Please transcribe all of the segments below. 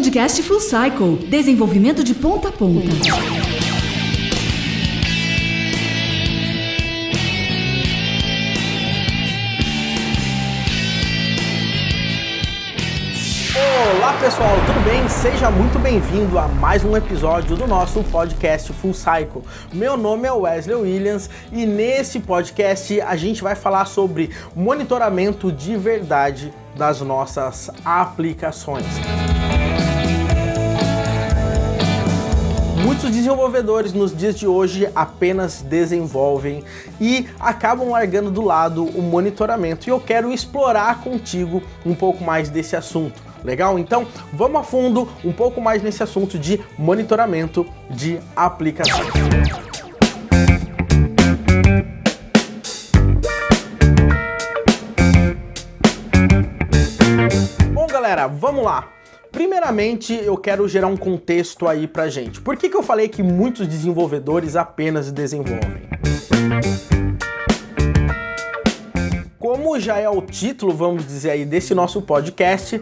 Podcast Full Cycle, desenvolvimento de ponta a ponta. Olá pessoal, tudo bem? Seja muito bem-vindo a mais um episódio do nosso podcast Full Cycle. Meu nome é Wesley Williams e nesse podcast a gente vai falar sobre monitoramento de verdade das nossas aplicações. Muitos desenvolvedores nos dias de hoje apenas desenvolvem e acabam largando do lado o monitoramento, e eu quero explorar contigo um pouco mais desse assunto. Legal? Então vamos a fundo um pouco mais nesse assunto de monitoramento de aplicações. Bom galera, vamos lá! Primeiramente, eu quero gerar um contexto aí pra gente. Por que eu falei que muitos desenvolvedores apenas desenvolvem? Como já é o título, vamos dizer aí, desse nosso podcast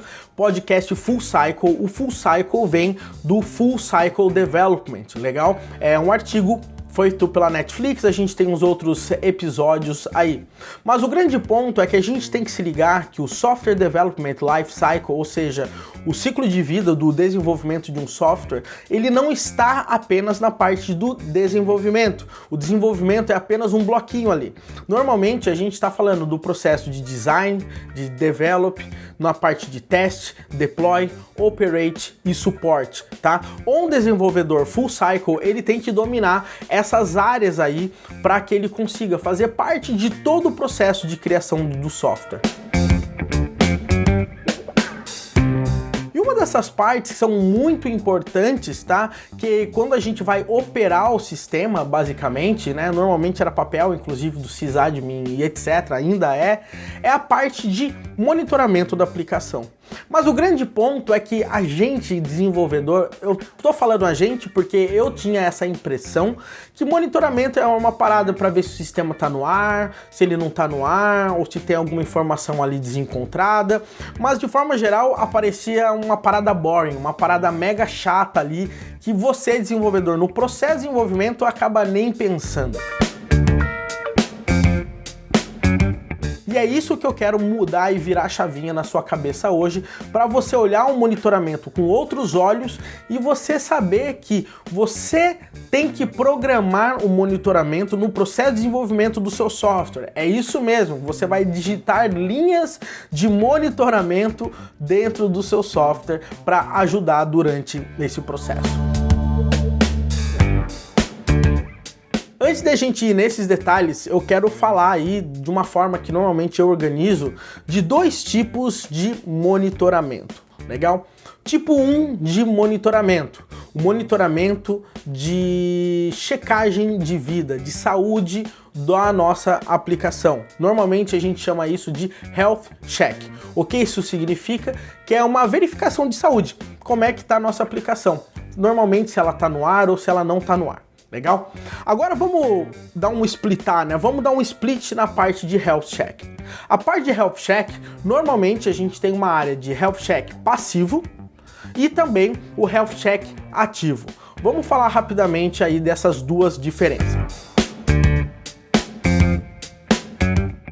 Full Cycle, o Full Cycle vem do Full Cycle Development, legal? É um artigo feito pela Netflix, a gente tem uns outros episódios aí. Mas o grande ponto é que a gente tem que se ligar que o Software Development Life Cycle, ou seja, o ciclo de vida do desenvolvimento de um software, ele não está apenas na parte do desenvolvimento. O desenvolvimento é apenas um bloquinho ali. Normalmente a gente está falando do processo de design, de develop, na parte de teste, deploy, operate e suporte, tá? Um desenvolvedor full cycle, ele tem que dominar essas áreas aí para que ele consiga fazer parte de todo o processo de criação do software. E uma dessas partes que são muito importantes, tá? Que quando a gente vai operar o sistema, basicamente, né? Normalmente era papel, inclusive do sysadmin e etc, ainda é a parte de monitoramento da aplicação. Mas o grande ponto é que a gente, desenvolvedor, eu tô falando a gente porque eu tinha essa impressão que monitoramento é uma parada para ver se o sistema tá no ar, se ele não tá no ar, ou se tem alguma informação ali desencontrada, mas de forma geral aparecia uma parada boring, uma parada mega chata ali, que você, desenvolvedor, no processo de desenvolvimento acaba nem pensando. E é isso que eu quero mudar e virar a chavinha na sua cabeça hoje, para você olhar um monitoramento com outros olhos e você saber que você tem que programar o monitoramento no processo de desenvolvimento do seu software. É isso mesmo, você vai digitar linhas de monitoramento dentro do seu software para ajudar durante esse processo. Antes da gente ir nesses detalhes, eu quero falar aí de uma forma que normalmente eu organizo de dois tipos de monitoramento, legal? Tipo 1 de monitoramento, o monitoramento de checagem de vida, de saúde da nossa aplicação. Normalmente a gente chama isso de Health Check. O que isso significa? Que é uma verificação de saúde. Como é que está a nossa aplicação? Normalmente se ela está no ar ou se ela não está no ar. Legal? Agora vamos dar um splitar, né? Vamos dar um split na parte de Health Check. A parte de Health Check, normalmente a gente tem uma área de Health Check passivo e também o Health Check ativo. Vamos falar rapidamente aí dessas duas diferenças.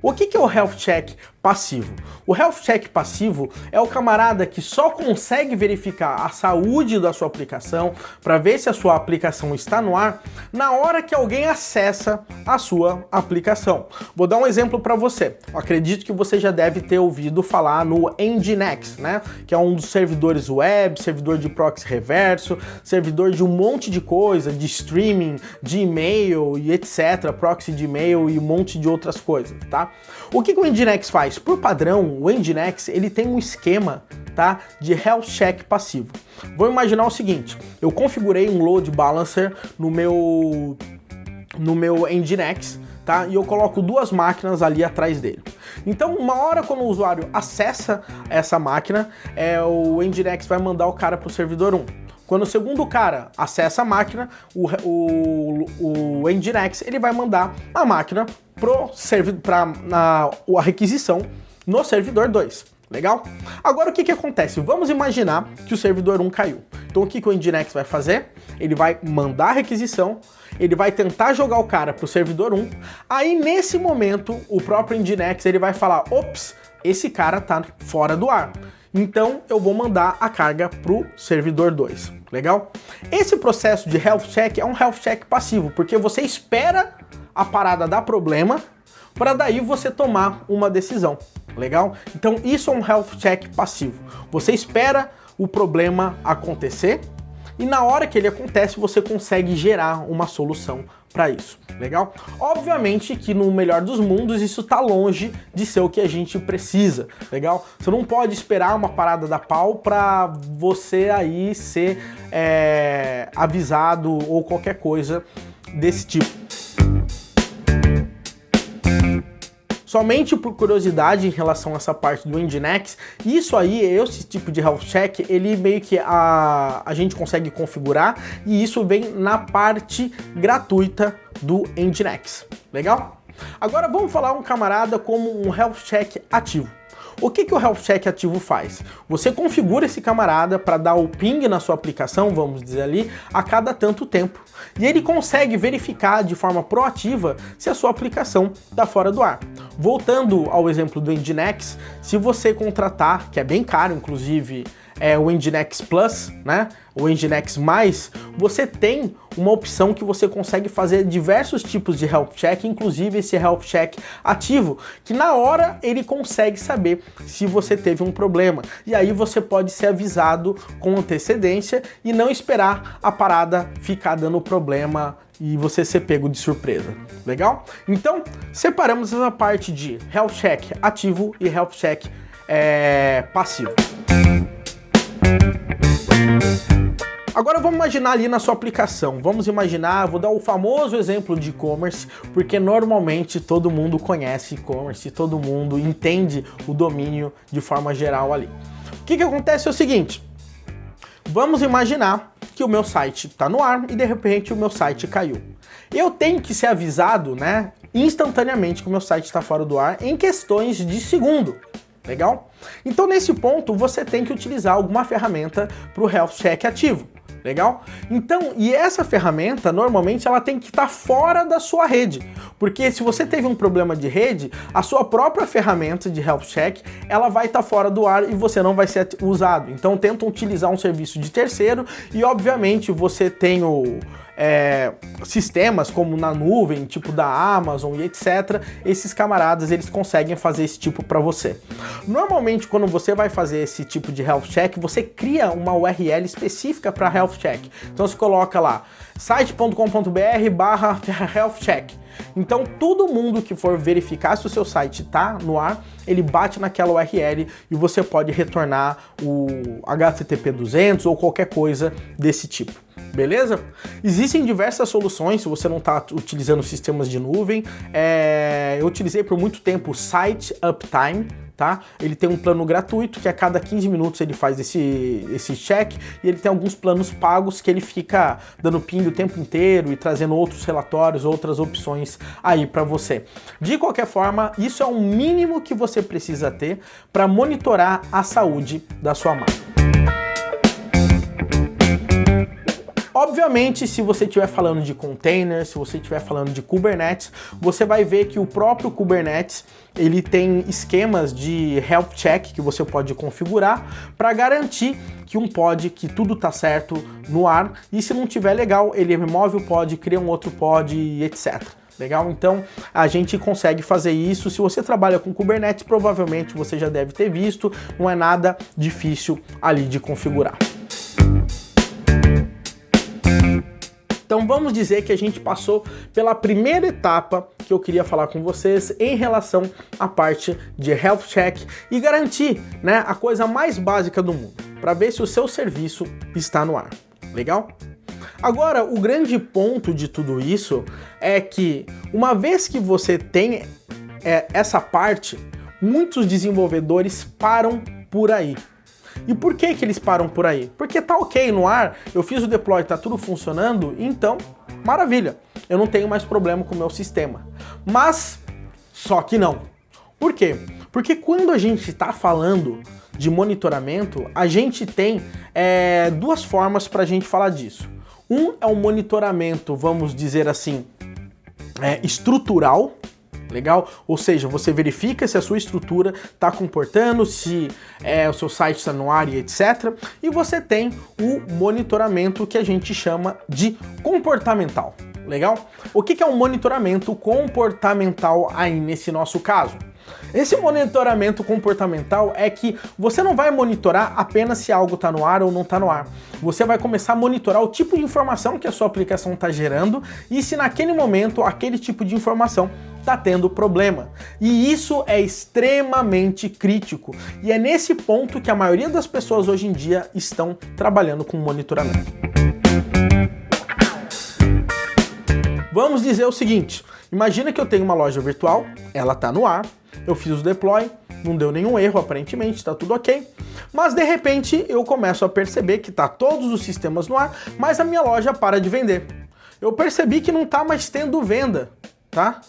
O que é o Health Check passivo? O Health Check passivo é o camarada que só consegue verificar a saúde da sua aplicação para ver se a sua aplicação está no ar na hora que alguém acessa a sua aplicação. Vou dar um exemplo para você. Eu acredito que você já deve ter ouvido falar no Nginx, né? Que é um dos servidores web, servidor de proxy reverso, servidor de um monte de coisa, de streaming, de e-mail e etc, proxy de e-mail e um monte de outras coisas, tá? O que o Nginx faz? Por padrão, o Nginx ele tem um esquema, tá, de Health Check passivo. Vou imaginar o seguinte, eu configurei um load balancer no meu Nginx, tá, e eu coloco duas máquinas ali atrás dele. Então, uma hora quando o usuário acessa essa máquina, o Nginx vai mandar o cara para o servidor 1. Quando o segundo cara acessa a máquina, o Nginx ele vai mandar a máquina para a requisição no servidor 2. Legal? Agora o que acontece? Vamos imaginar que o servidor 1 caiu. Então o que o Nginx vai fazer? Ele vai mandar a requisição, ele vai tentar jogar o cara pro servidor 1, aí nesse momento o próprio Nginx ele vai falar, ops, esse cara tá fora do ar. Então eu vou mandar a carga pro servidor 2, legal? Esse processo de health check é um health check passivo, porque você espera a parada dar problema para daí você tomar uma decisão, legal? Então isso é um health check passivo. Você espera o problema acontecer e na hora que ele acontece você consegue gerar uma solução para isso, legal? Obviamente que no melhor dos mundos isso tá longe de ser o que a gente precisa, legal? Você não pode esperar uma parada da pau para você aí ser avisado ou qualquer coisa desse tipo. Somente por curiosidade em relação a essa parte do Nginx, isso aí, esse tipo de health check, ele meio que a gente consegue configurar e isso vem na parte gratuita do Nginx, legal? Agora vamos falar um camarada como um health check ativo. O que o health check ativo faz? Você configura esse camarada para dar o ping na sua aplicação, vamos dizer ali, a cada tanto tempo. E ele consegue verificar de forma proativa se a sua aplicação está fora do ar. Voltando ao exemplo do Nginx, se você contratar, que é bem caro inclusive, o Nginx Plus, né? O Nginx+, você tem uma opção que você consegue fazer diversos tipos de health check, inclusive esse health check ativo, que na hora ele consegue saber se você teve um problema. E aí você pode ser avisado com antecedência e não esperar a parada ficar dando problema e você ser pego de surpresa. Legal? Então, separamos essa parte de health check ativo e health check passivo. Agora vamos imaginar ali na sua aplicação, vamos imaginar, vou dar o famoso exemplo de e-commerce, porque normalmente todo mundo conhece e-commerce, todo mundo entende o domínio de forma geral ali. O que acontece é o seguinte, vamos imaginar que o meu site está no ar e de repente o meu site caiu. Eu tenho que ser avisado, né, instantaneamente que o meu site está fora do ar em questões de segundo. Legal? Então nesse ponto você tem que utilizar alguma ferramenta para o health check ativo. Legal? Então, e essa ferramenta, normalmente, ela tem que estar fora da sua rede. Porque se você teve um problema de rede, a sua própria ferramenta de health check, ela vai estar fora do ar e você não vai ser usado. Então, tentam utilizar um serviço de terceiro e, obviamente, você tem sistemas como na nuvem, tipo da Amazon e etc. Esses camaradas, eles conseguem fazer esse tipo para você. Normalmente, quando você vai fazer esse tipo de health check, você cria uma URL específica para health check. Então você coloca lá site.com.br/health check. Então todo mundo que for verificar se o seu site está no ar, ele bate naquela URL e você pode retornar o HTTP 200 ou qualquer coisa desse tipo. Beleza? Existem diversas soluções se você não está utilizando sistemas de nuvem. Eu utilizei por muito tempo o Site Uptime, tá? Ele tem um plano gratuito que a cada 15 minutos ele faz esse check e ele tem alguns planos pagos que ele fica dando ping o tempo inteiro e trazendo outros relatórios, outras opções aí para você. De qualquer forma, isso é o mínimo que você precisa ter para monitorar a saúde da sua máquina. Obviamente, se você estiver falando de containers, se você estiver falando de Kubernetes, você vai ver que o próprio Kubernetes ele tem esquemas de health check que você pode configurar para garantir que tudo tá certo no ar e se não tiver legal, ele remove o pod, cria um outro pod e etc. Legal? Então a gente consegue fazer isso. Se você trabalha com Kubernetes, provavelmente você já deve ter visto, não é nada difícil ali de configurar. Então vamos dizer que a gente passou pela primeira etapa que eu queria falar com vocês em relação à parte de health check e garantir, né, a coisa mais básica do mundo, para ver se o seu serviço está no ar. Legal? Agora, o grande ponto de tudo isso é que uma vez que você tem essa parte, muitos desenvolvedores param por aí. E por que eles param por aí? Porque tá ok no ar, eu fiz o deploy, tá tudo funcionando, então, maravilha, eu não tenho mais problema com o meu sistema. Mas, só que não. Por quê? Porque quando a gente está falando de monitoramento, a gente tem duas formas para a gente falar disso. Um é o monitoramento, vamos dizer assim, estrutural, legal? Ou seja, você verifica se a sua estrutura está comportando, se o seu site está no ar e etc. E você tem o monitoramento que a gente chama de comportamental, legal? O que é um monitoramento comportamental aí nesse nosso caso? Esse monitoramento comportamental é que você não vai monitorar apenas se algo está no ar ou não está no ar. Você vai começar a monitorar o tipo de informação que a sua aplicação está gerando e se naquele momento aquele tipo de informação está tendo problema. E isso é extremamente crítico. E é nesse ponto que a maioria das pessoas hoje em dia estão trabalhando com monitoramento. Vamos dizer o seguinte, imagina que eu tenho uma loja virtual, ela está no ar, eu fiz o deploy, não deu nenhum erro aparentemente, está tudo ok, mas de repente eu começo a perceber que tá todos os sistemas no ar, mas a minha loja para de vender. Eu percebi que não está mais tendo venda, tá?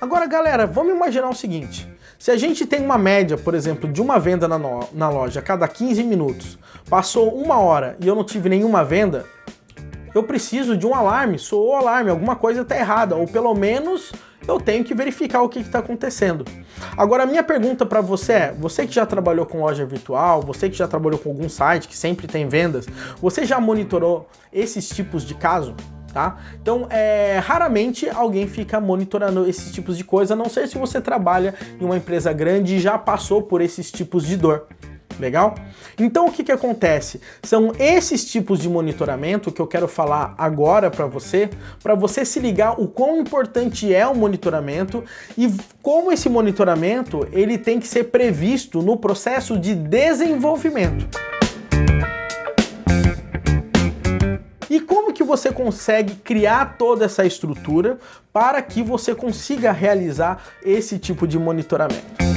Agora galera, vamos imaginar o seguinte, se a gente tem uma média, por exemplo, de uma venda na loja a cada 15 minutos, passou uma hora e eu não tive nenhuma venda, eu preciso de um alarme, soou o alarme, alguma coisa está errada, ou pelo menos eu tenho que verificar o que está acontecendo. Agora a minha pergunta para você é, você que já trabalhou com loja virtual, você que já trabalhou com algum site que sempre tem vendas, você já monitorou esses tipos de caso? Tá? Então, raramente alguém fica monitorando esses tipos de coisa, a não ser se você trabalha em uma empresa grande e já passou por esses tipos de dor. Legal? Então o que acontece? São esses tipos de monitoramento que eu quero falar agora para você se ligar o quão importante é o monitoramento e como esse monitoramento ele tem que ser previsto no processo de desenvolvimento. E como que você consegue criar toda essa estrutura para que você consiga realizar esse tipo de monitoramento?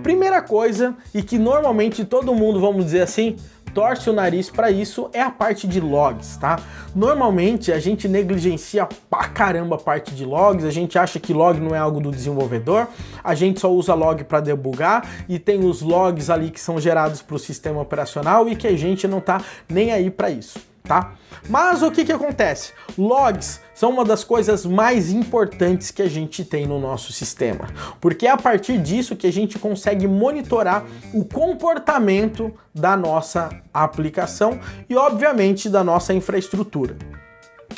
Primeira coisa, e que normalmente todo mundo, vamos dizer assim, torce o nariz para isso, é a parte de logs, tá? Normalmente a gente negligencia pra caramba a parte de logs, a gente acha que log não é algo do desenvolvedor, a gente só usa log para debugar e tem os logs ali que são gerados para o sistema operacional e que a gente não tá nem aí para isso, tá? Mas o que acontece? Logs são uma das coisas mais importantes que a gente tem no nosso sistema, porque é a partir disso que a gente consegue monitorar o comportamento da nossa aplicação e, obviamente, da nossa infraestrutura.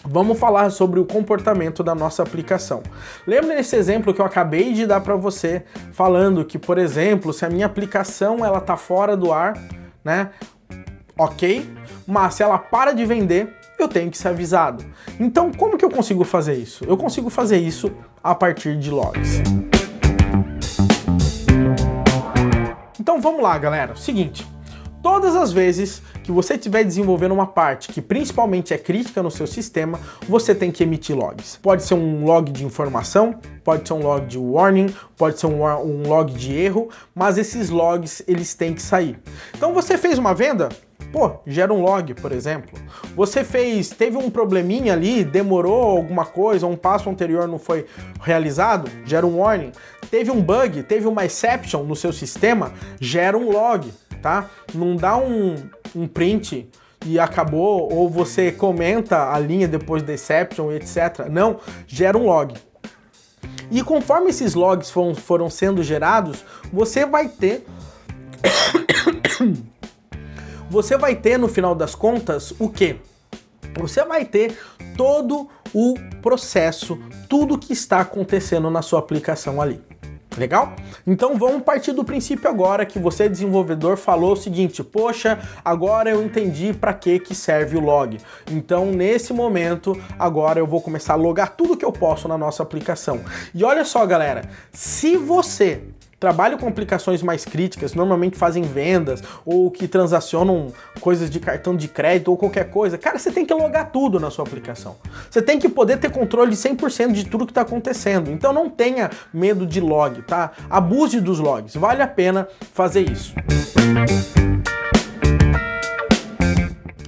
Vamos falar sobre o comportamento da nossa aplicação. Lembra desse exemplo que eu acabei de dar para você, falando que, por exemplo, se a minha aplicação ela tá fora do ar, né? Ok, mas se ela para de vender, eu tenho que ser avisado. Então, como que eu consigo fazer isso? Eu consigo fazer isso a partir de logs. Então, vamos lá, galera. Seguinte, todas as vezes que você estiver desenvolvendo uma parte que principalmente é crítica no seu sistema, você tem que emitir logs. Pode ser um log de informação, pode ser um log de warning, pode ser um log de erro, mas esses logs, eles têm que sair. Então, você fez uma venda? Pô, gera um log, por exemplo. Você teve um probleminha ali, demorou alguma coisa, um passo anterior não foi realizado, gera um warning. Teve um bug, teve uma exception no seu sistema, gera um log, tá? Não dá um print e acabou, ou você comenta a linha depois da exception, etc. Não, gera um log. E conforme esses logs foram sendo gerados, você vai ter no final das contas o quê? Você vai ter todo o processo, tudo que está acontecendo na sua aplicação ali. Legal? Então vamos partir do princípio agora que você, desenvolvedor, falou o seguinte: poxa, agora eu entendi para que serve o log. Então nesse momento, agora eu vou começar a logar tudo que eu posso na nossa aplicação. E olha só, galera, se você trabalha com aplicações mais críticas, normalmente fazem vendas ou que transacionam coisas de cartão de crédito ou qualquer coisa, cara, você tem que logar tudo na sua aplicação. Você tem que poder ter controle de 100% de tudo que está acontecendo. Então não tenha medo de log, tá? Abuse dos logs, vale a pena fazer isso.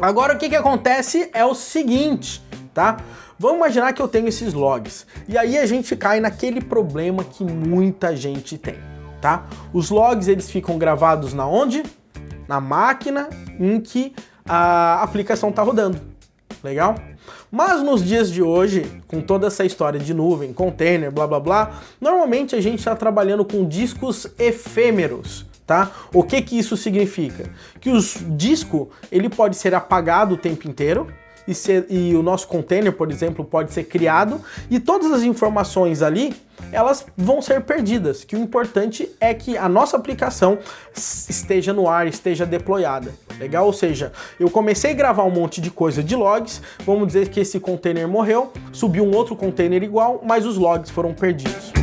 Agora o que acontece é o seguinte, tá? Vamos imaginar que eu tenho esses logs. E aí a gente cai naquele problema que muita gente tem, tá? Os logs, eles ficam gravados na onde? Na máquina em que a aplicação está rodando. Legal? Mas nos dias de hoje, com toda essa história de nuvem, container, blá blá blá, normalmente a gente está trabalhando com discos efêmeros. Tá? O que isso significa? Que o disco ele pode ser apagado o tempo inteiro e o nosso container, por exemplo, pode ser criado e todas as informações ali elas vão ser perdidas, que o importante é que a nossa aplicação esteja no ar, esteja deployada, legal? Ou seja, eu comecei a gravar um monte de coisa de logs, vamos dizer que esse container morreu, subiu um outro container igual, mas os logs foram perdidos.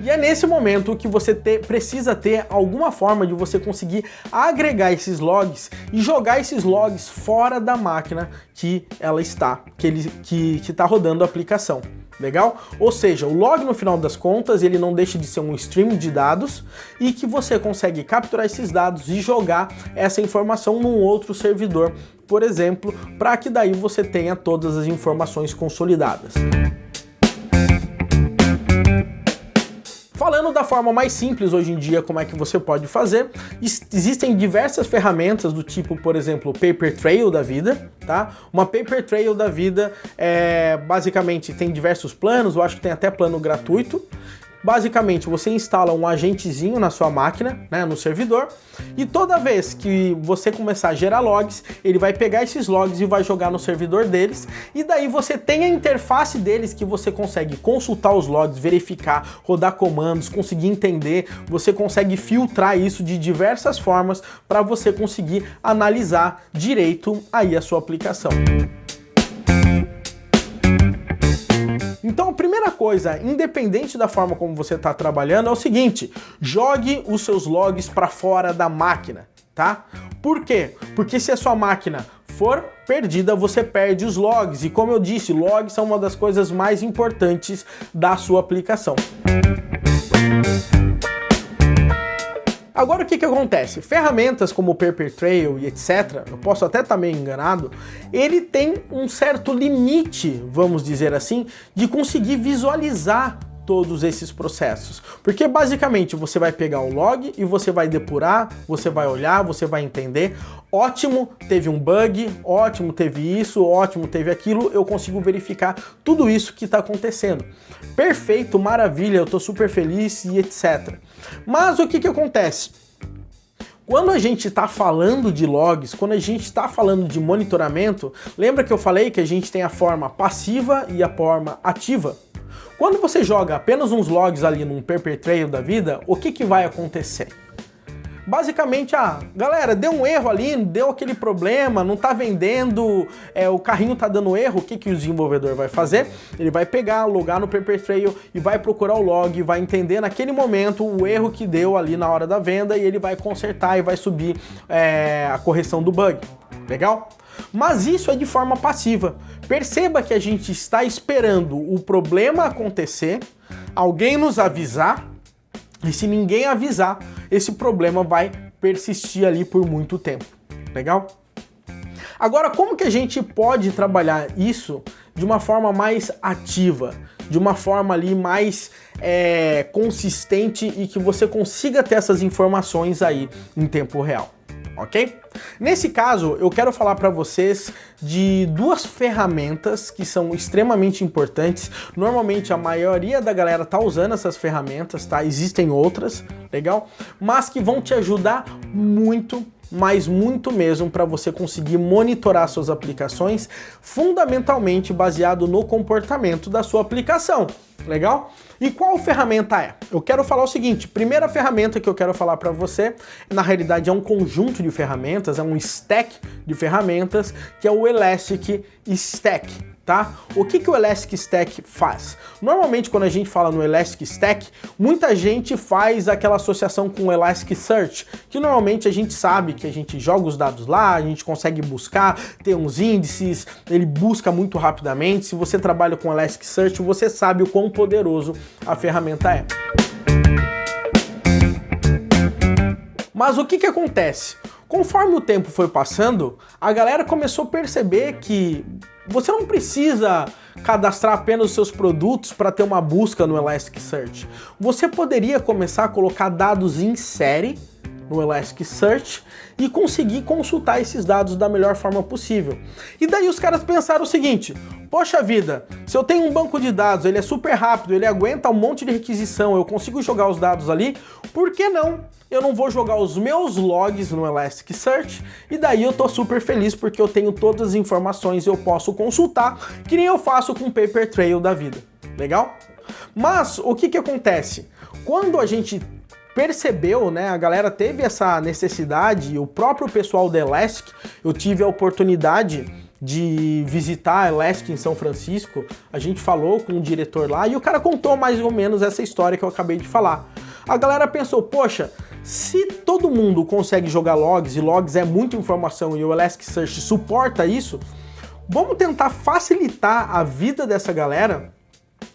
E é nesse momento que você precisa ter alguma forma de você conseguir agregar esses logs e jogar esses logs fora da máquina que ela está, que está rodando a aplicação. Legal? Ou seja, o log no final das contas ele não deixa de ser um stream de dados e que você consegue capturar esses dados e jogar essa informação num outro servidor, por exemplo, para que daí você tenha todas as informações consolidadas. Falando da forma mais simples hoje em dia, como é que você pode fazer, existem diversas ferramentas do tipo, por exemplo, o Paper Trail da vida, tá? Uma Paper Trail da vida basicamente tem diversos planos, eu acho que tem até plano gratuito. Basicamente, você instala um agentezinho na sua máquina, né, no servidor, e toda vez que você começar a gerar logs, ele vai pegar esses logs e vai jogar no servidor deles, e daí você tem a interface deles que você consegue consultar os logs, verificar, rodar comandos, conseguir entender, você consegue filtrar isso de diversas formas para você conseguir analisar direito aí a sua aplicação. Então a primeira coisa, independente da forma como você está trabalhando, é o seguinte: jogue os seus logs para fora da máquina, tá? Por quê? Porque se a sua máquina for perdida, você perde os logs. E como eu disse, logs são uma das coisas mais importantes da sua aplicação. Agora o que acontece? Ferramentas como o Paper Trail e etc., eu posso até estar meio enganado, ele tem um certo limite, vamos dizer assim, de conseguir visualizar todos esses processos. Porque basicamente você vai pegar o log e você vai depurar, você vai olhar, você vai entender, ótimo, teve um bug, ótimo, teve isso, ótimo, teve aquilo, eu consigo verificar tudo isso que está acontecendo. Perfeito, maravilha, eu estou super feliz e etc. Mas o que acontece? Quando a gente está falando de logs, quando a gente está falando de monitoramento, lembra que eu falei que a gente tem a forma passiva e a forma ativa? Quando você joga apenas uns logs ali num Paper Trail da vida, o que vai acontecer? Basicamente, galera, deu um erro ali, deu aquele problema, não tá vendendo, o carrinho tá dando erro, o que o desenvolvedor vai fazer? Ele vai pegar, logar no Paper Trail e vai procurar o log, vai entender naquele momento o erro que deu ali na hora da venda e ele vai consertar e vai subir a correção do bug. Legal? Mas isso é de forma passiva. Perceba que a gente está esperando o problema acontecer, alguém nos avisar, e se ninguém avisar, esse problema vai persistir ali por muito tempo. Legal? Agora, como que a gente pode trabalhar isso de uma forma mais ativa, de uma forma ali mais consistente e que você consiga ter essas informações aí em tempo real? Ok? Nesse caso, eu quero falar para vocês de duas ferramentas que são extremamente importantes. Normalmente a maioria da galera tá usando essas ferramentas, tá? Existem outras, legal? Mas que vão te ajudar muito, mas muito mesmo, para você conseguir monitorar suas aplicações, fundamentalmente baseado no comportamento da sua aplicação. Legal? E qual ferramenta é? Eu quero falar o seguinte: primeira ferramenta que eu quero falar para você, na realidade é um conjunto de ferramentas, é um stack de ferramentas, que é o Elastic Stack. Tá? O que o Elastic Stack faz? Normalmente quando a gente fala no Elastic Stack, muita gente faz aquela associação com o Elasticsearch, que normalmente a gente sabe que a gente joga os dados lá, a gente consegue buscar, tem uns índices, ele busca muito rapidamente. Se você trabalha com Elasticsearch, você sabe o quão poderoso a ferramenta é. Mas o que acontece? Conforme o tempo foi passando, a galera começou a perceber que você não precisa cadastrar apenas os seus produtos para ter uma busca no Elasticsearch. Você poderia começar a colocar dados em série no Elasticsearch e conseguir consultar esses dados da melhor forma possível. E daí os caras pensaram o seguinte: poxa vida, se eu tenho um banco de dados, ele é super rápido, ele aguenta um monte de requisição, eu consigo jogar os dados ali, por que não? Eu não vou jogar os meus logs no Elasticsearch e daí eu tô super feliz porque eu tenho todas as informações e eu posso consultar, que nem eu faço com o Paper Trail da vida. Legal? Mas o que acontece? Quando a gente percebeu, né, a galera teve essa necessidade, e o próprio pessoal da Elastic, eu tive a oportunidade de visitar a Elastic em São Francisco, a gente falou com o diretor lá e o cara contou mais ou menos essa história que eu acabei de falar. A galera pensou, poxa, se todo mundo consegue jogar logs, e logs é muita informação e o Elasticsearch suporta isso, vamos tentar facilitar a vida dessa galera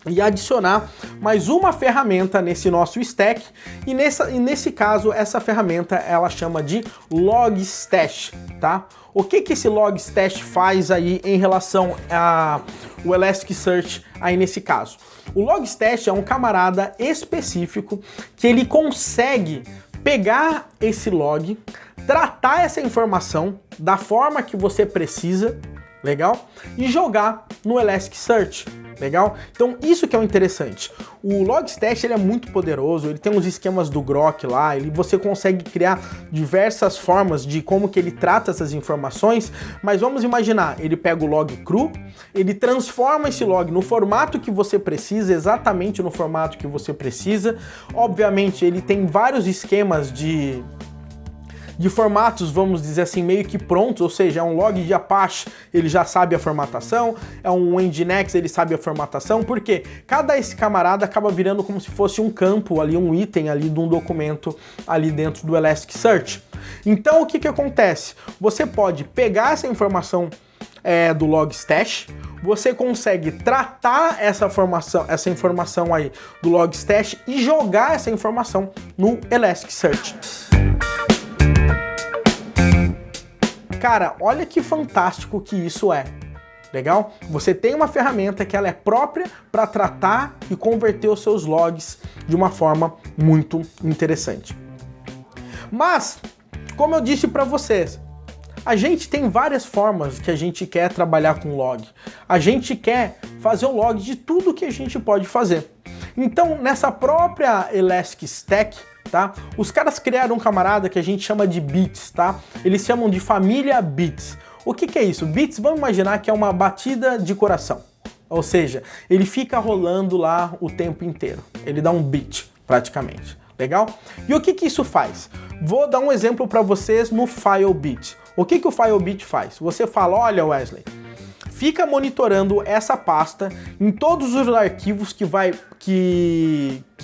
e adicionar mais uma ferramenta nesse nosso stack, e nesse caso essa ferramenta ela chama de Logstash, tá? O que esse Logstash faz aí em relação ao Elasticsearch aí nesse caso? O Logstash é um camarada específico que ele consegue pegar esse log, tratar essa informação da forma que você precisa, legal? E jogar no Elasticsearch. Legal? Então isso que é o interessante. O Logstash ele é muito poderoso, ele tem uns esquemas do Grok lá, você consegue criar diversas formas de como que ele trata essas informações, mas vamos imaginar, ele pega o log cru, ele transforma esse log no formato que você precisa, exatamente no formato que você precisa. Obviamente ele tem vários esquemas de formatos, vamos dizer assim, meio que prontos, ou seja, é um log de Apache, ele já sabe a formatação, é um Nginx, ele sabe a formatação, porque esse camarada acaba virando como se fosse um campo ali, um item ali de um documento ali dentro do Elasticsearch. Então o que acontece? Você pode pegar essa informação do Logstash, você consegue tratar essa informação aí do Logstash e jogar essa informação no Elasticsearch. Cara, olha que fantástico que isso é. Legal? Você tem uma ferramenta que ela é própria para tratar e converter os seus logs de uma forma muito interessante. Mas, como eu disse para vocês, a gente tem várias formas que a gente quer trabalhar com log. A gente quer fazer um log de tudo que a gente pode fazer. Então, nessa própria Elastic Stack, tá? Os caras criaram um camarada que a gente chama de bits, tá? Eles chamam de família bits. O que é isso? Bits, vamos imaginar que é uma batida de coração. Ou seja, ele fica rolando lá o tempo inteiro. Ele dá um beat, praticamente. Legal? E o que isso faz? Vou dar um exemplo para vocês no Filebeat. O que o Filebeat faz? Você fala, olha Wesley, fica monitorando essa pasta em todos os arquivos que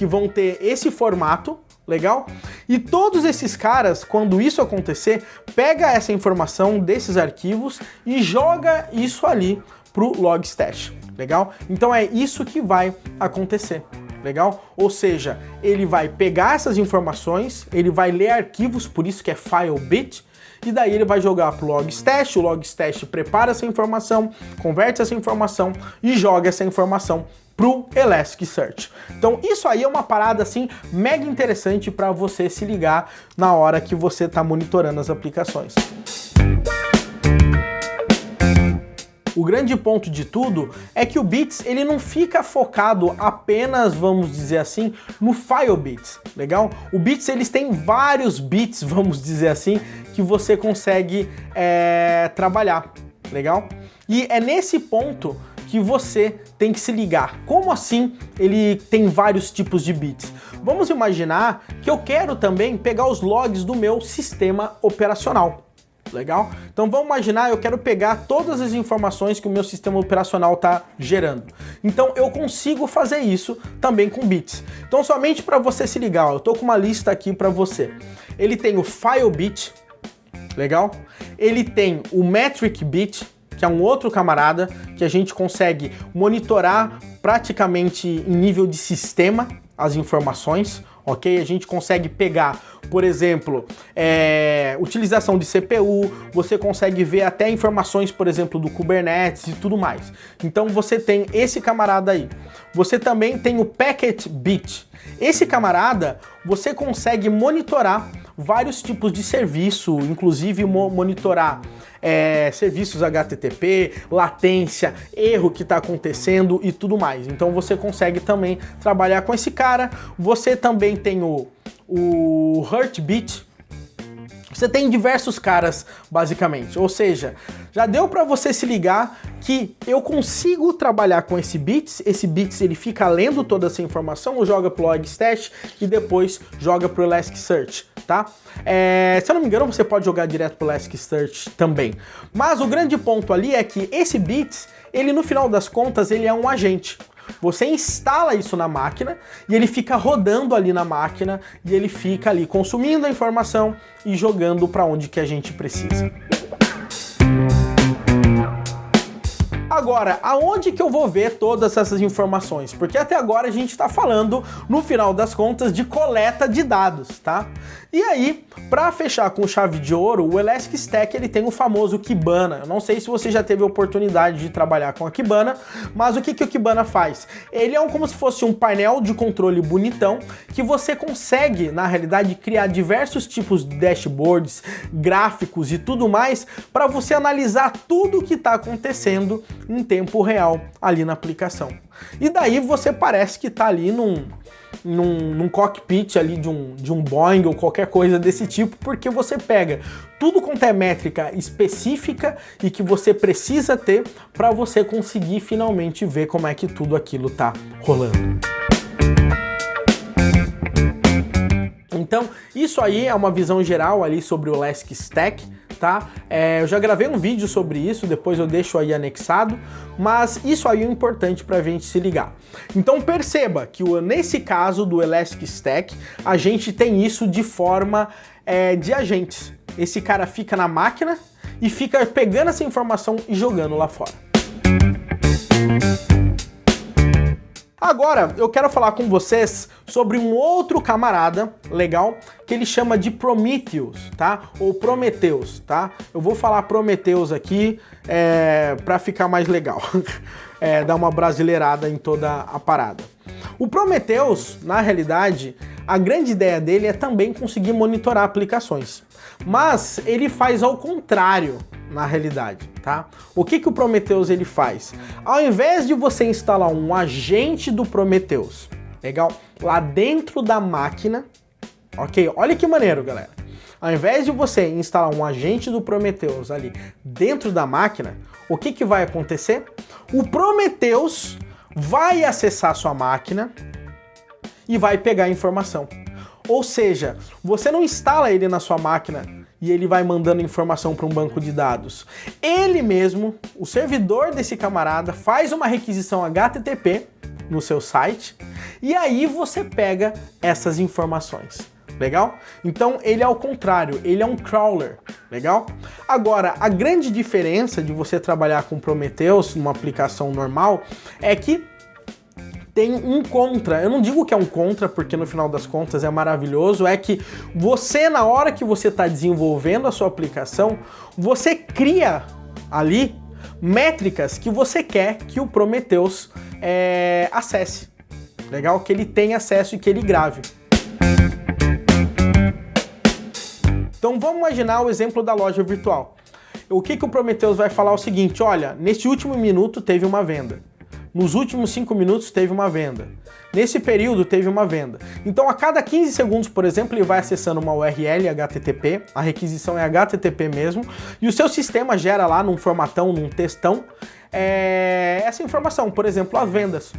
vão ter esse formato, legal? E todos esses caras, quando isso acontecer, pega essa informação desses arquivos e joga isso ali pro Logstash, legal? Então é isso que vai acontecer, legal? Ou seja, ele vai pegar essas informações, ele vai ler arquivos, por isso que é Filebeat, e daí ele vai jogar pro Logstash, o Logstash prepara essa informação, converte essa informação e joga essa informação pro Elasticsearch. Então isso aí é uma parada assim mega interessante para você se ligar na hora que você está monitorando as aplicações. O grande ponto de tudo é que o Bits ele não fica focado apenas, vamos dizer assim, no Filebeat, legal? O Bits eles têm vários bits, vamos dizer assim, que você consegue trabalhar, legal? E é nesse ponto que você tem que se ligar. Como assim ele tem vários tipos de bits? Vamos imaginar que eu quero também pegar os logs do meu sistema operacional. Legal? Então vamos imaginar, eu quero pegar todas as informações que o meu sistema operacional está gerando. Então eu consigo fazer isso também com bits. Então somente para você se ligar, eu estou com uma lista aqui para você. Ele tem o Filebeat, legal? Ele tem o MetricBit, que é um outro camarada que a gente consegue monitorar praticamente em nível de sistema as informações, ok? A gente consegue pegar, por exemplo, utilização de CPU, você consegue ver até informações, por exemplo, do Kubernetes e tudo mais. Então você tem esse camarada aí. Você também tem o Packetbit. Esse camarada, você consegue monitorar vários tipos de serviço, inclusive monitorar serviços HTTP, latência, erro que está acontecendo e tudo mais. Então você consegue também trabalhar com esse cara. Você também tem o Heartbeat. Você tem diversos caras, basicamente. Ou seja, já deu para você se ligar que eu consigo trabalhar com esse Bits. Esse Bits ele fica lendo toda essa informação, joga pro Logstash e depois joga pro Elasticsearch, tá? Se eu não me engano, você pode jogar direto pro Elasticsearch também. Mas o grande ponto ali é que esse Bits, ele no final das contas, ele é um agente. Você instala isso na máquina e ele fica rodando ali na máquina e ele fica ali consumindo a informação e jogando para onde que a gente precisa. Agora, aonde que eu vou ver todas essas informações? Porque até agora a gente está falando, no final das contas, de coleta de dados, tá? E aí, para fechar com chave de ouro, o Elasticstack ele tem o famoso Kibana. Eu não sei se você já teve a oportunidade de trabalhar com a Kibana, mas o que o Kibana faz? Ele é como se fosse um painel de controle bonitão que você consegue, na realidade, criar diversos tipos de dashboards, gráficos e tudo mais para você analisar tudo o que está acontecendo em tempo real ali na aplicação. E daí você parece que está ali num cockpit ali de um Boeing ou qualquer coisa desse tipo, porque você pega tudo quanto é métrica específica e que você precisa ter para você conseguir finalmente ver como é que tudo aquilo tá rolando. Então, isso aí é uma visão geral ali sobre o Elasticstack, tá? Eu já gravei um vídeo sobre isso, depois eu deixo aí anexado, mas isso aí é importante para a gente se ligar. Então perceba que nesse caso do Elasticstack, a gente tem isso de forma de agentes. Esse cara fica na máquina e fica pegando essa informação e jogando lá fora. Agora, eu quero falar com vocês sobre um outro camarada legal que ele chama de Prometheus, tá? Ou Prometheus, tá? Eu vou falar Prometheus aqui para ficar mais legal, dar uma brasileirada em toda a parada. O Prometheus, na realidade, a grande ideia dele é também conseguir monitorar aplicações, mas ele faz ao contrário. Na realidade, tá? O que o Prometheus ele faz? Ao invés de você instalar um agente do Prometheus, legal? Lá dentro da máquina, ok? Olha que maneiro, galera. Ao invés de você instalar um agente do Prometheus ali dentro da máquina, o que vai acontecer? O Prometheus vai acessar sua máquina e vai pegar a informação. Ou seja, você não instala ele na sua máquina e ele vai mandando informação para um banco de dados. Ele mesmo, o servidor desse camarada, faz uma requisição HTTP no seu site e aí você pega essas informações. Legal? Então ele é ao contrário, ele é um crawler. Legal? Agora, a grande diferença de você trabalhar com Prometheus numa aplicação normal é que tem um contra. Eu não digo que é um contra, porque no final das contas é maravilhoso, é que você, na hora que você está desenvolvendo a sua aplicação, você cria ali métricas que você quer que o Prometheus acesse. Legal? Que ele tenha acesso e que ele grave. Então vamos imaginar o exemplo da loja virtual. O que o Prometheus vai falar é o seguinte: olha, neste último minuto teve uma venda. Nos últimos 5 minutos teve uma venda. Nesse período teve uma venda. Então a cada 15 segundos, por exemplo, ele vai acessando uma URL HTTP, a requisição é HTTP mesmo, e o seu sistema gera lá num formatão, num textão, essa informação, por exemplo, as vendas.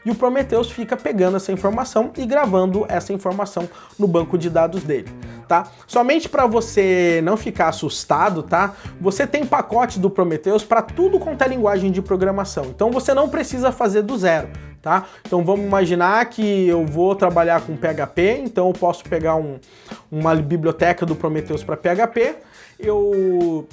E o Prometheus fica pegando essa informação e gravando essa informação no banco de dados dele, tá? Somente para você não ficar assustado, tá? Você tem pacote do Prometheus para tudo quanto é linguagem de programação. Então você não precisa fazer do zero, tá? Então vamos imaginar que eu vou trabalhar com PHP, então eu posso pegar uma biblioteca do Prometheus para PHP, eu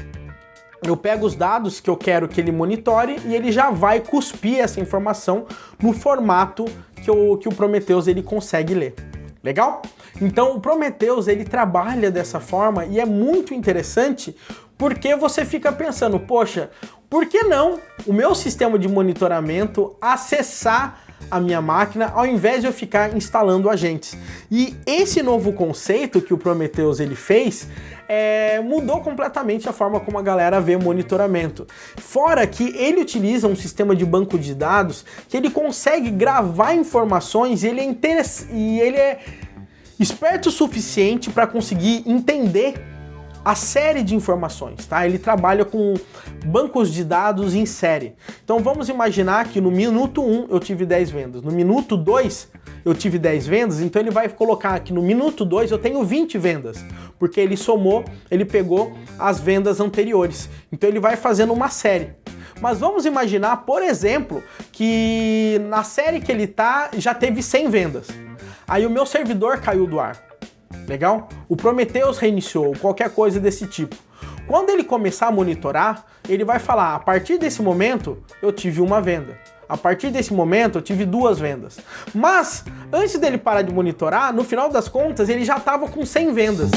pego os dados que eu quero que ele monitore e ele já vai cuspir essa informação no formato que o Prometheus ele consegue ler. Legal? Então o Prometheus ele trabalha dessa forma e é muito interessante porque você fica pensando, poxa, por que não o meu sistema de monitoramento acessar a minha máquina ao invés de eu ficar instalando agentes? E esse novo conceito que o Prometheus ele fez mudou completamente a forma como a galera vê monitoramento. Fora que ele utiliza um sistema de banco de dados que ele consegue gravar informações e ele é esperto o suficiente para conseguir entender a série de informações, tá? Ele trabalha com bancos de dados em série. Então vamos imaginar que no minuto 1 eu tive 10 vendas, no minuto 2 eu tive 10 vendas, então ele vai colocar que no minuto 2 eu tenho 20 vendas, porque ele somou, ele pegou as vendas anteriores. Então ele vai fazendo uma série. Mas vamos imaginar, por exemplo, que na série que ele tá já teve 100 vendas. Aí o meu servidor caiu do ar. Legal? O Prometheus reiniciou, qualquer coisa desse tipo. Quando ele começar a monitorar, ele vai falar, a partir desse momento eu tive uma venda. A partir desse momento eu tive 2 vendas. Mas, antes dele parar de monitorar, no final das contas ele já estava com 100 vendas.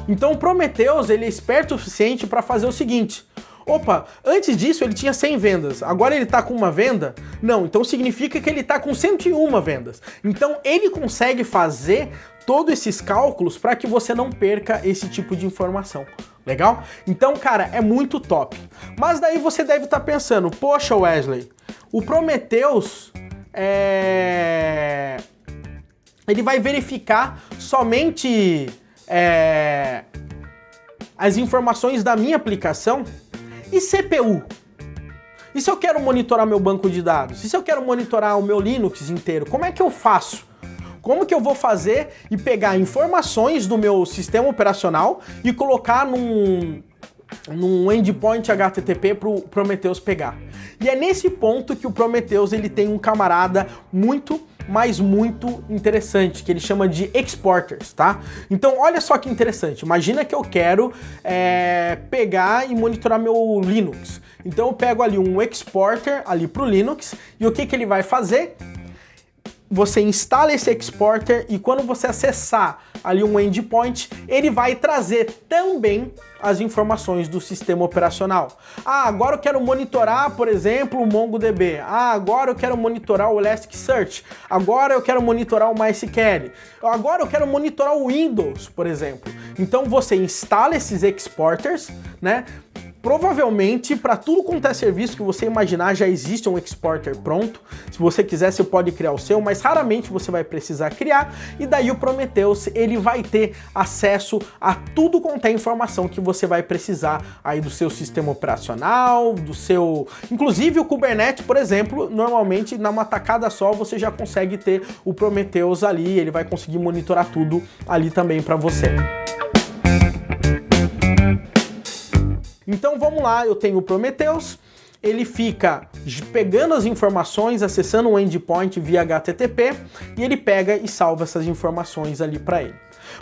Então o Prometheus ele é esperto o suficiente para fazer o seguinte: opa, antes disso ele tinha 100 vendas, agora ele está com uma venda? Não, então significa que ele está com 101 vendas. Então ele consegue fazer todos esses cálculos para que você não perca esse tipo de informação. Legal? Então, cara, é muito top. Mas daí você deve estar pensando, poxa Wesley, o Prometheus ele vai verificar somente as informações da minha aplicação? E CPU? E se eu quero monitorar meu banco de dados? E se eu quero monitorar o meu Linux inteiro? Como é que eu faço? Como que eu vou fazer e pegar informações do meu sistema operacional e colocar num endpoint HTTP para o Prometheus pegar? E é nesse ponto que o Prometheus ele tem um camarada muito interessante, que ele chama de exporters, tá? Então olha só que interessante, imagina que eu quero pegar e monitorar meu Linux. Então eu pego ali um exporter ali para o Linux e o que ele vai fazer? Você instala esse exporter e quando você acessar ali um endpoint, ele vai trazer também as informações do sistema operacional. Ah, agora eu quero monitorar, por exemplo, o MongoDB. Ah, agora eu quero monitorar o Elasticsearch. Agora eu quero monitorar o MySQL. Agora eu quero monitorar o Windows, por exemplo. Então você instala esses exporters, né? Provavelmente, para tudo quanto é serviço que você imaginar, já existe um exporter pronto. Se você quiser, você pode criar o seu, mas raramente você vai precisar criar. E daí o Prometheus, ele vai ter acesso a tudo quanto é informação que você vai precisar aí do seu sistema operacional, do seu... Inclusive o Kubernetes, por exemplo, normalmente numa tacada só você já consegue ter o Prometheus ali, ele vai conseguir monitorar tudo ali também para você. Então vamos lá, eu tenho o Prometheus, ele fica pegando as informações, acessando um endpoint via HTTP e ele pega e salva essas informações ali para ele.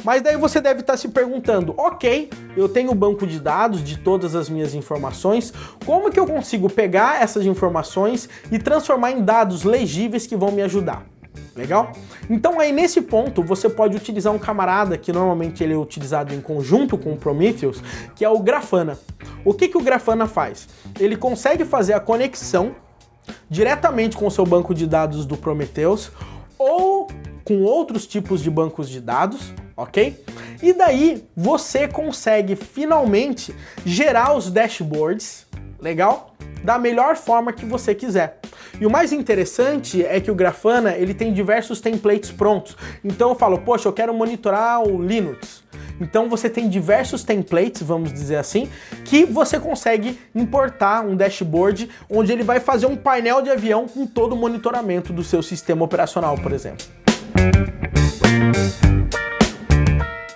Mas daí você deve estar se perguntando, ok, eu tenho o banco de dados de todas as minhas informações, como que eu consigo pegar essas informações e transformar em dados legíveis que vão me ajudar? Legal? Então aí nesse ponto você pode utilizar um camarada que normalmente ele é utilizado em conjunto com o Prometheus, que é o Grafana. O que o Grafana faz? Ele consegue fazer a conexão diretamente com o seu banco de dados do Prometheus ou com outros tipos de bancos de dados, ok? E daí você consegue finalmente gerar os dashboards, legal? Da melhor forma que você quiser. E o mais interessante é que o Grafana ele tem diversos templates prontos. Então eu falo, poxa, eu quero monitorar o Linux. Então você tem diversos templates, vamos dizer assim, que você consegue importar um dashboard onde ele vai fazer um painel de avião com todo o monitoramento do seu sistema operacional, por exemplo.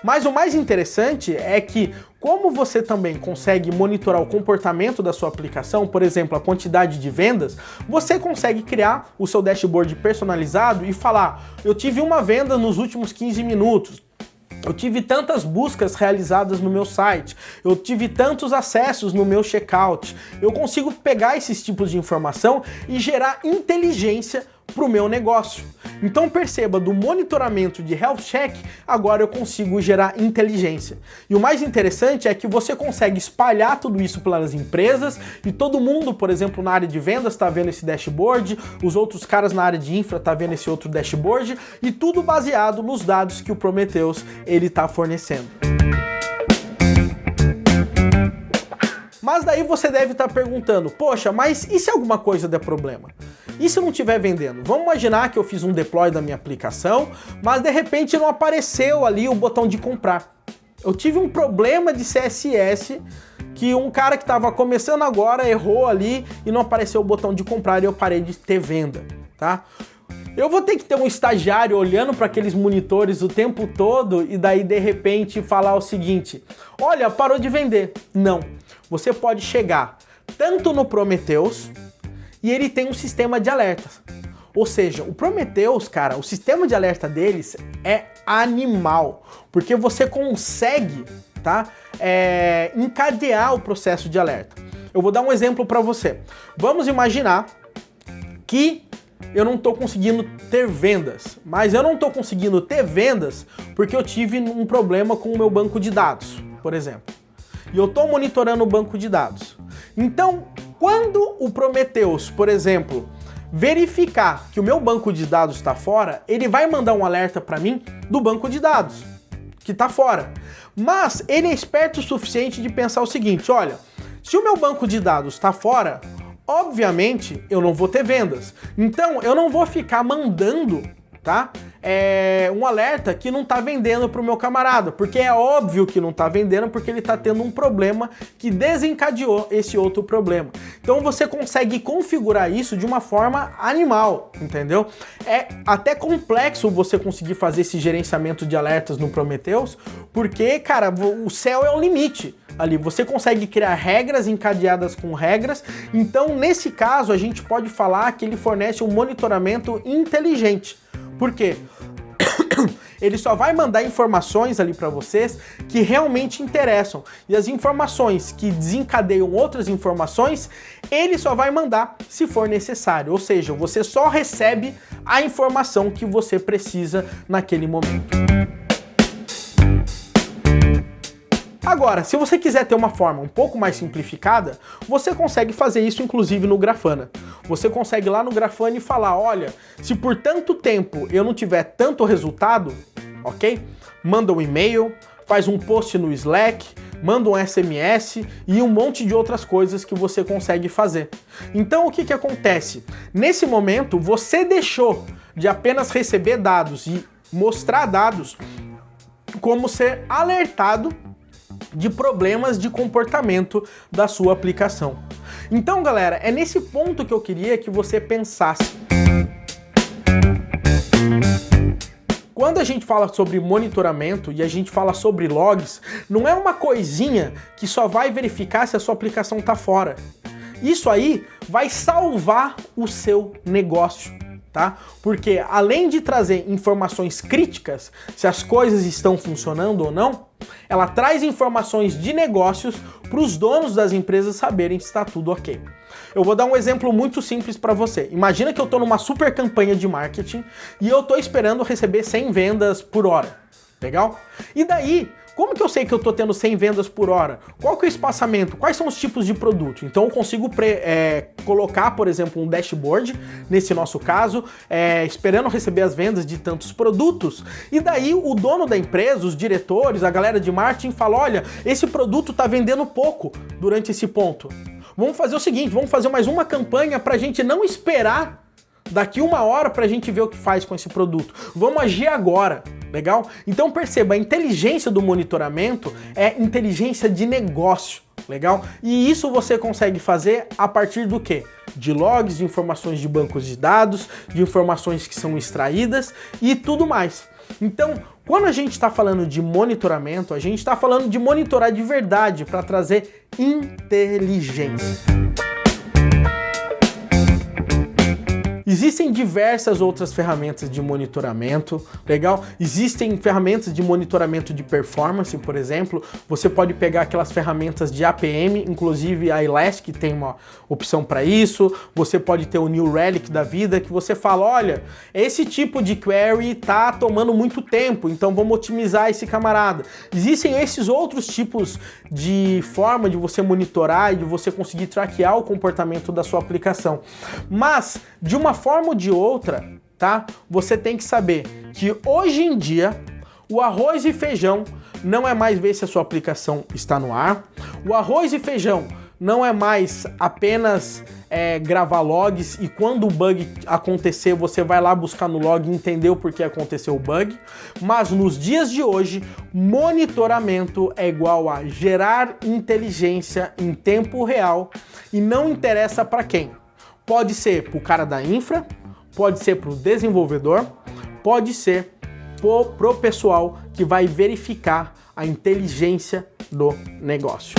Mas o mais interessante é que, como você também consegue monitorar o comportamento da sua aplicação, por exemplo, a quantidade de vendas, você consegue criar o seu dashboard personalizado e falar, eu tive uma venda nos últimos 15 minutos, eu tive tantas buscas realizadas no meu site, eu tive tantos acessos no meu checkout. Eu consigo pegar esses tipos de informação e gerar inteligência para o meu negócio. Então perceba, do monitoramento de Health Check, agora eu consigo gerar inteligência. E o mais interessante é que você consegue espalhar tudo isso pelas empresas e todo mundo, por exemplo, na área de vendas está vendo esse dashboard, os outros caras na área de infra tá vendo esse outro dashboard e tudo baseado nos dados que o Prometheus ele está fornecendo. Mas daí você deve estar perguntando, poxa, mas e se alguma coisa der problema? E se eu não estiver vendendo? Vamos imaginar que eu fiz um deploy da minha aplicação, mas de repente não apareceu ali o botão de comprar. Eu tive um problema de CSS que um cara que estava começando agora errou ali e não apareceu o botão de comprar e eu parei de ter venda, tá? Eu vou ter que ter um estagiário olhando para aqueles monitores o tempo todo e daí de repente falar o seguinte, olha, parou de vender. Não, você pode chegar tanto no Prometheus e ele tem um sistema de alertas. Ou seja, o Prometheus, cara, o sistema de alerta deles é animal, porque você consegue, tá, encadear o processo de alerta. Eu vou dar um exemplo para você. Vamos imaginar que eu não estou conseguindo ter vendas, mas eu não estou conseguindo ter vendas porque eu tive um problema com o meu banco de dados, por exemplo. E eu estou monitorando o banco de dados. Então, quando o Prometheus, por exemplo, verificar que o meu banco de dados está fora, ele vai mandar um alerta para mim do banco de dados, que está fora. Mas ele é esperto o suficiente de pensar o seguinte, olha, se o meu banco de dados está fora, obviamente eu não vou ter vendas. Então eu não vou ficar mandando, tá? Um alerta que não tá vendendo pro meu camarada, porque é óbvio que não tá vendendo porque ele tá tendo um problema que desencadeou esse outro problema. Então você consegue configurar isso de uma forma animal, entendeu? É até complexo você conseguir fazer esse gerenciamento de alertas no Prometheus, porque, cara, o céu é o limite. Ali você consegue criar regras encadeadas com regras, então nesse caso a gente pode falar que ele fornece um monitoramento inteligente. Por quê? Ele só vai mandar informações ali para vocês que realmente interessam. E as informações que desencadeiam outras informações, ele só vai mandar se for necessário. Ou seja, você só recebe a informação que você precisa naquele momento. Agora, se você quiser ter uma forma um pouco mais simplificada, você consegue fazer isso inclusive no Grafana. Você consegue lá no Grafana e falar, olha, se por tanto tempo eu não tiver tanto resultado, ok? Manda um e-mail, faz um post no Slack, manda um SMS e um monte de outras coisas que você consegue fazer. Então o que acontece? Nesse momento você deixou de apenas receber dados e mostrar dados como ser alertado de problemas de comportamento da sua aplicação. Então, galera, é nesse ponto que eu queria que você pensasse. Quando a gente fala sobre monitoramento e a gente fala sobre logs, não é uma coisinha que só vai verificar se a sua aplicação está fora. Isso aí vai salvar o seu negócio, tá? Porque além de trazer informações críticas, se as coisas estão funcionando ou não, ela traz informações de negócios para os donos das empresas saberem se está tudo ok. Eu vou dar um exemplo muito simples para você. Imagina que eu estou numa super campanha de marketing e eu estou esperando receber 100 vendas por hora. Legal? E daí, como que eu sei que eu estou tendo 100 vendas por hora? Qual que é o espaçamento? Quais são os tipos de produto? Então eu consigo colocar, por exemplo, um dashboard, nesse nosso caso, esperando receber as vendas de tantos produtos. E daí o dono da empresa, os diretores, a galera de marketing fala, olha, esse produto está vendendo pouco durante esse ponto. Vamos fazer o seguinte, vamos fazer mais uma campanha para a gente não esperar daqui uma hora para a gente ver o que faz com esse produto. Vamos agir agora. Legal? Então perceba, a inteligência do monitoramento é inteligência de negócio, legal? E isso você consegue fazer a partir do quê? De logs, de informações de bancos de dados, de informações que são extraídas e tudo mais. Então, quando a gente está falando de monitoramento, a gente está falando de monitorar de verdade para trazer inteligência. Existem diversas outras ferramentas de monitoramento, legal? Existem ferramentas de monitoramento de performance, por exemplo. Você pode pegar aquelas ferramentas de APM, inclusive a Elastic tem uma opção para isso. Você pode ter o New Relic da vida, que você fala, olha, esse tipo de query tá tomando muito tempo, então vamos otimizar esse camarada. Existem esses outros tipos de forma de você monitorar e de você conseguir traquear o comportamento da sua aplicação. Mas, de uma forma ou de outra, tá? Você tem que saber que hoje em dia, o arroz e feijão não é mais ver se a sua aplicação está no ar. O arroz e feijão não é mais apenas gravar logs e quando o bug acontecer, você vai lá buscar no log e entender o porquê aconteceu o bug. Mas nos dias de hoje, monitoramento é igual a gerar inteligência em tempo real e não interessa para quem. Pode ser para o cara da infra, pode ser para o desenvolvedor, pode ser pro pessoal que vai verificar a inteligência do negócio.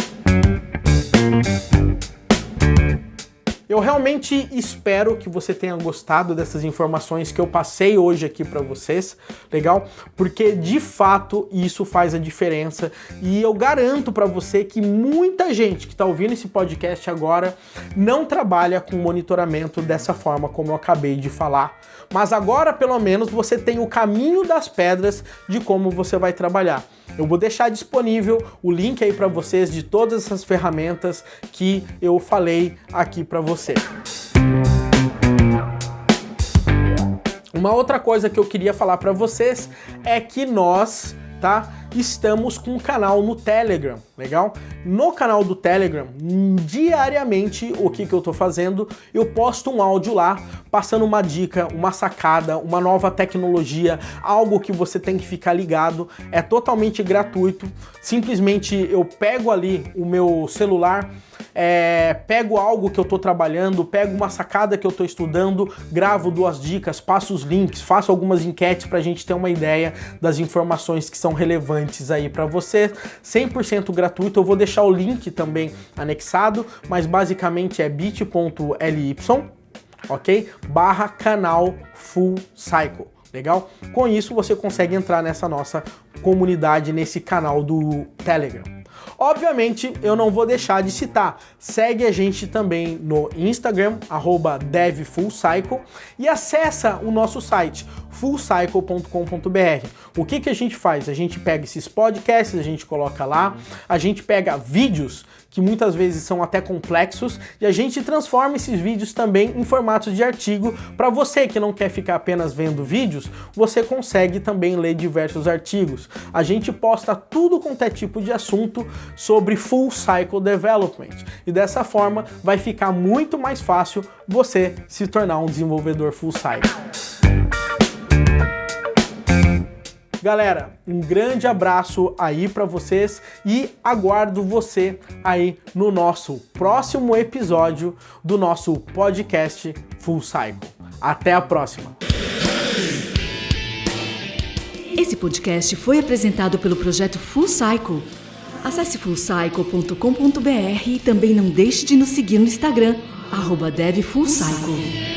Eu realmente espero que você tenha gostado dessas informações que eu passei hoje aqui para vocês, legal? Porque de fato isso faz a diferença e eu garanto para você que muita gente que está ouvindo esse podcast agora não trabalha com monitoramento dessa forma como eu acabei de falar. Mas agora pelo menos você tem o caminho das pedras de como você vai trabalhar. Eu vou deixar disponível o link aí para vocês de todas essas ferramentas que eu falei aqui para você. Uma outra coisa que eu queria falar para vocês é que nós, estamos com um canal no Telegram, legal? No canal do Telegram, diariamente, o que eu tô fazendo? Eu posto um áudio lá, passando uma dica, uma sacada, uma nova tecnologia, algo que você tem que ficar ligado, é totalmente gratuito, simplesmente eu pego ali o meu celular, pego algo que eu tô trabalhando, pego uma sacada que eu tô estudando, gravo 2 dicas, passo os links, faço algumas enquetes pra gente ter uma ideia das informações que são relevantes aí pra você, 100% gratuito. Eu vou deixar o link também anexado, mas basicamente é bit.ly, ok? /canal Full Cycle, legal? Com isso você consegue entrar nessa nossa comunidade, nesse canal do Telegram. Obviamente, eu não vou deixar de citar, segue a gente também no Instagram, @devfullcycle, e acessa o nosso site, fullcycle.com.br. O que a gente faz? A gente pega esses podcasts, a gente coloca lá, a gente pega vídeos que muitas vezes são até complexos, e a gente transforma esses vídeos também em formatos de artigo. Para você que não quer ficar apenas vendo vídeos, você consegue também ler diversos artigos. A gente posta tudo quanto é tipo de assunto sobre Full Cycle Development, e dessa forma vai ficar muito mais fácil você se tornar um desenvolvedor Full Cycle. Galera, um grande abraço aí para vocês e aguardo você aí no nosso próximo episódio do nosso podcast Full Cycle. Até a próxima! Esse podcast foi apresentado pelo projeto Full Cycle. Acesse fullcycle.com.br e também não deixe de nos seguir no Instagram, @devfullcycle.